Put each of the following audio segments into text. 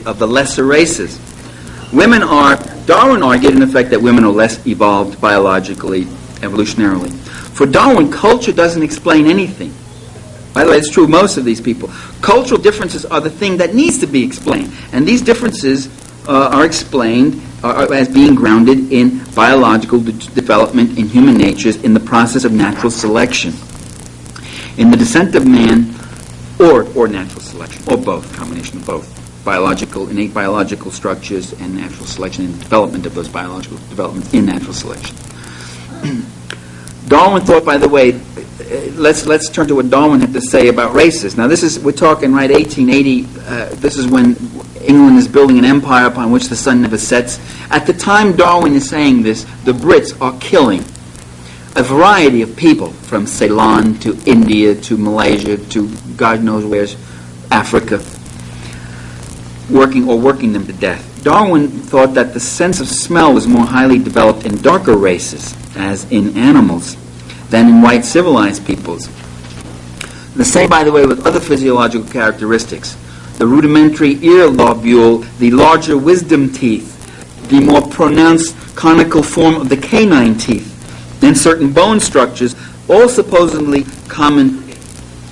of the lesser races. Darwin argued in effect that women are less evolved biologically, evolutionarily. For Darwin, culture doesn't explain anything. By the way, it's true of most of these people. Cultural differences are the thing that needs to be explained. And these differences are explained as being grounded in biological development in human natures in the process of natural selection. In the descent of man, or natural selection, or both, combination of both. Innate biological structures and natural selection and development of those biological developments in natural selection. Darwin thought, by the way, let's turn to what Darwin had to say about races. Now we're talking, right, 1880, this is when England is building an empire upon which the sun never sets. At the time Darwin is saying this, the Brits are killing a variety of people, from Ceylon to India to Malaysia to God knows where's Africa, working them to death. Darwin thought that the sense of smell was more highly developed in darker races, as in animals, than in white civilized peoples. The same, by the way, with other physiological characteristics. The rudimentary ear lobule, the larger wisdom teeth, the more pronounced conical form of the canine teeth, and certain bone structures, all supposedly common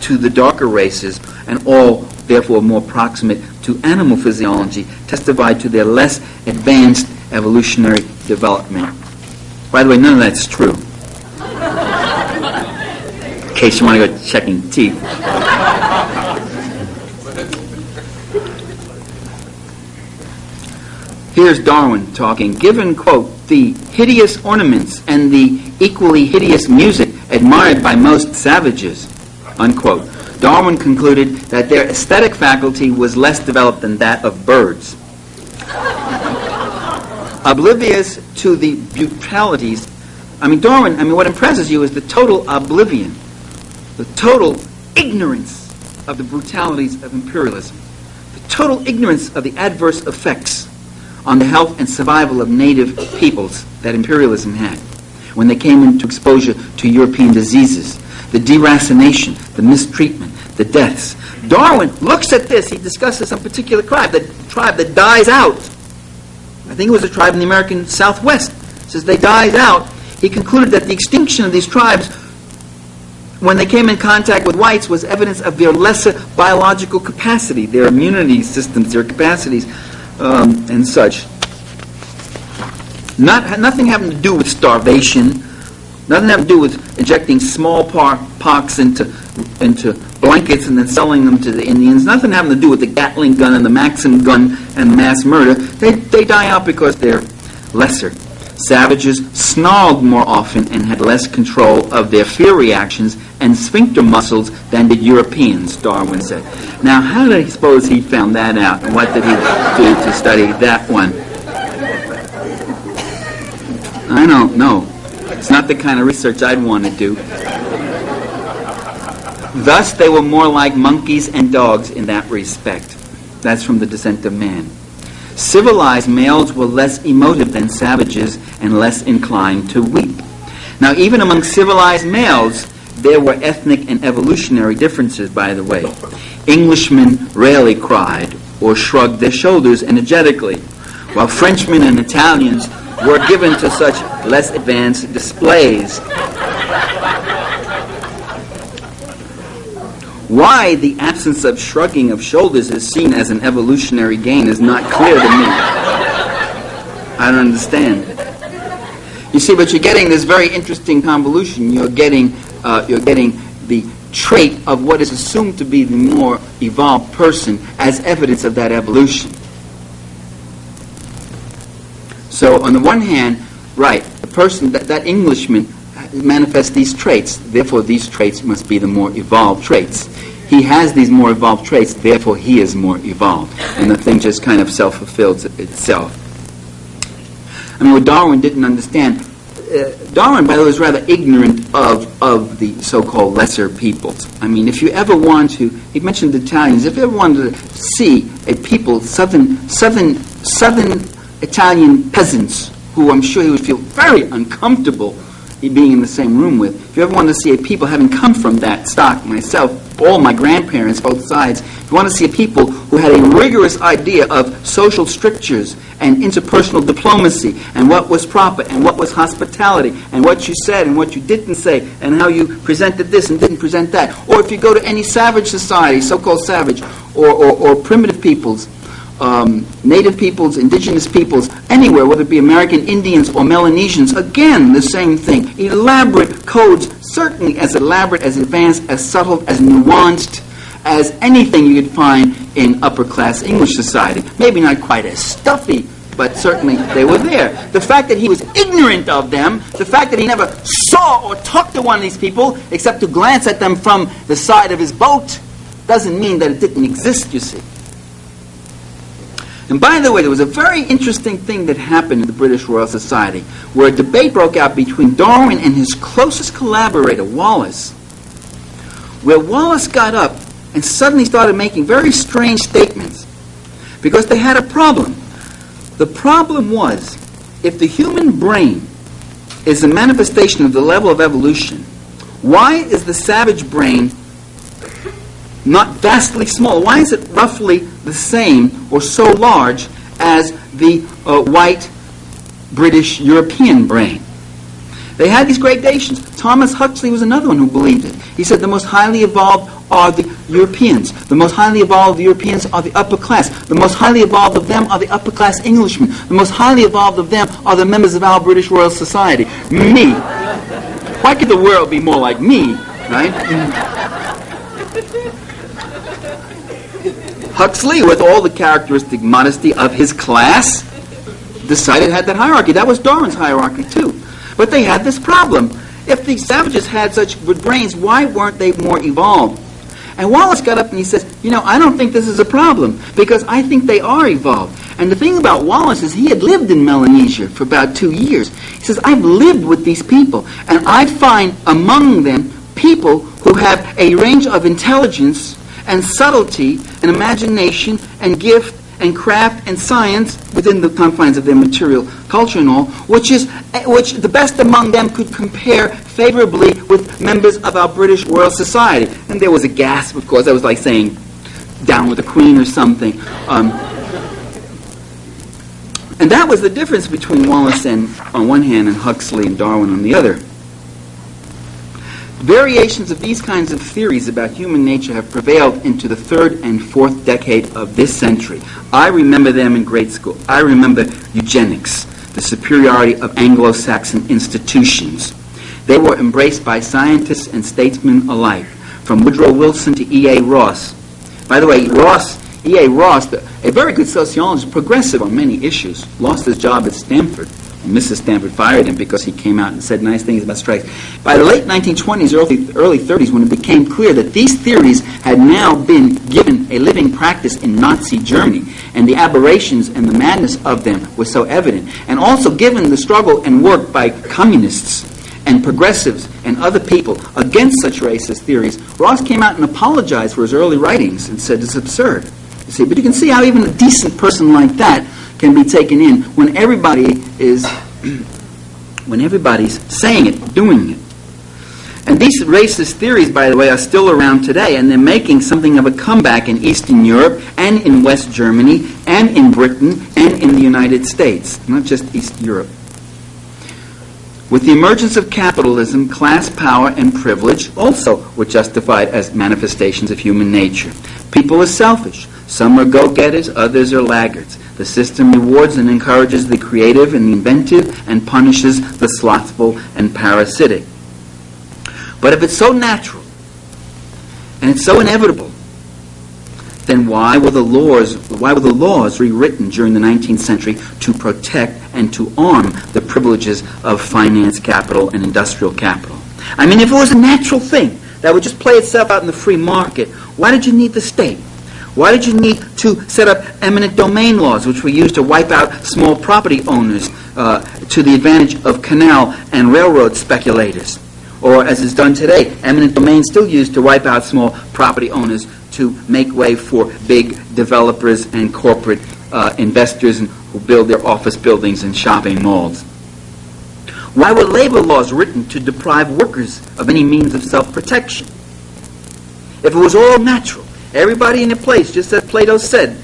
to the darker races, and all therefore more proximate to animal physiology, testified to their less advanced evolutionary development. By the way, none of that's true. In case you want to go checking teeth. Here's Darwin talking. Given, quote, the hideous ornaments and the equally hideous music admired by most savages, unquote, Darwin concluded that their aesthetic faculty was less developed than that of birds. Oblivious to the brutalities, Darwin, what impresses you is the total oblivion, the total ignorance of the brutalities of imperialism, the total ignorance of the adverse effects on the health and survival of native peoples that imperialism had when they came into exposure to European diseases, the deracination, the mistreatment, the deaths. Darwin looks at this. He discusses some particular tribe that dies out. I think it was a tribe in the American Southwest. He says they died out. He concluded that the extinction of these tribes, when they came in contact with whites, was evidence of their lesser biological capacity, their immunity systems, their capacities, and such. Nothing having to do with starvation. Nothing having to do with injecting smallpox into blankets and then selling them to the Indians. Nothing having to do with the Gatling gun and the Maxim gun and mass murder. They die out because they're lesser. Savages snarled more often and had less control of their fear reactions and sphincter muscles than did Europeans, Darwin said. Now, how did he suppose he found that out? And what did he do to study that one? I don't know. It's not the kind of research I'd want to do. Thus, they were more like monkeys and dogs in that respect. That's from The Descent of Man. Civilized males were less emotive than savages and less inclined to weep. Now, even among civilized males, there were ethnic and evolutionary differences, by the way. Englishmen rarely cried or shrugged their shoulders energetically, while Frenchmen and Italians were given to such less advanced displays. Why the absence of shrugging of shoulders is seen as an evolutionary gain is not clear to me. I don't understand. You see, but you're getting this very interesting convolution. You're getting the trait of what is assumed to be the more evolved person as evidence of that evolution. So on the one hand, right, the person, that Englishman manifests these traits, therefore these traits must be the more evolved traits. He has these more evolved traits, therefore he is more evolved. And the thing just kind of self-fulfills itself. What Darwin didn't understand, Darwin, by the way, was rather ignorant of the so-called lesser peoples. If you ever want to, he mentioned the Italians, if you ever wanted to see a people, southern Italian peasants, who I'm sure he would feel very uncomfortable being in the same room with. If you ever wanted to see a people having come from that stock, myself, all my grandparents, both sides, you want to see people who had a rigorous idea of social strictures and interpersonal diplomacy and what was proper and what was hospitality and what you said and what you didn't say and how you presented this and didn't present that. Or if you go to any savage society, so-called savage, or primitive peoples, native peoples, indigenous peoples, anywhere, whether it be American Indians or Melanesians, again, the same thing. Elaborate codes, certainly as elaborate, as advanced, as subtle, as nuanced as anything you could find in upper-class English society. Maybe not quite as stuffy, but certainly they were there. The fact that he was ignorant of them, the fact that he never saw or talked to one of these people except to glance at them from the side of his boat, doesn't mean that it didn't exist, you see. And by the way, there was a very interesting thing that happened in the British Royal Society, where a debate broke out between Darwin and his closest collaborator, Wallace, where Wallace got up and suddenly started making very strange statements, because they had a problem. The problem was, if the human brain is a manifestation of the level of evolution, why is the savage brain not vastly small? Why is it roughly the same or so large as the white British European brain? They had these gradations. Thomas Huxley was another one who believed it. He said the most highly evolved are the Europeans. The most highly evolved of the Europeans are the upper class. The most highly evolved of them are the upper class Englishmen. The most highly evolved of them are the members of our British Royal Society. Me. Why could the world be more like me, right? Huxley, with all the characteristic modesty of his class, decided had that hierarchy. That was Darwin's hierarchy too. But they had this problem. If the savages had such good brains, why weren't they more evolved? And Wallace got up and he says, I don't think this is a problem, because I think they are evolved. And the thing about Wallace is he had lived in Melanesia for about 2 years. He says, I've lived with these people, and I find among them people who have a range of intelligence and subtlety and imagination and gift and craft and science within the confines of their material culture and all, which the best among them could compare favorably with members of our British Royal Society. And there was a gasp, of course. That was like saying, down with the Queen or something. And that was the difference between Wallace on one hand and Huxley and Darwin on the other. Variations of these kinds of theories about human nature have prevailed into the third and fourth decade of this century. I remember them in grade school. I remember eugenics, the superiority of Anglo-Saxon institutions. They were embraced by scientists and statesmen alike, from Woodrow Wilson to E.A. Ross. By the way, E.A. Ross, a very good sociologist, progressive on many issues, lost his job at Stanford. Mrs. Stanford fired him because he came out and said nice things about strikes. By the late 1920s, early 30s, when it became clear that these theories had now been given a living practice in Nazi Germany, and the aberrations and the madness of them was so evident, and also given the struggle and work by communists and progressives and other people against such racist theories, Ross came out and apologized for his early writings and said it's absurd. You see, but you can see how even a decent person like that can be taken in when everybody's saying it, doing it. And these racist theories, by the way, are still around today, and they're making something of a comeback in Eastern Europe and in West Germany and in Britain and in the United States, not just East Europe. With the emergence of capitalism, class power and privilege also were justified as manifestations of human nature. People are selfish. Some are go-getters, others are laggards. The system rewards and encourages the creative and the inventive and punishes the slothful and parasitic. But if it's so natural and it's so inevitable, then why were the laws rewritten during the 19th century to protect and to arm the privileges of finance capital and industrial capital? I mean, if it was a natural thing that would just play itself out in the free market, why did you need the state? Why did you need to set up eminent domain laws, which were used to wipe out small property owners to the advantage of canal and railroad speculators? Or, as is done today, eminent domain still used to wipe out small property owners to make way for big developers and corporate investors who build their office buildings and shopping malls. Why were labor laws written to deprive workers of any means of self-protection? If it was all natural, everybody in the place, just as Plato said,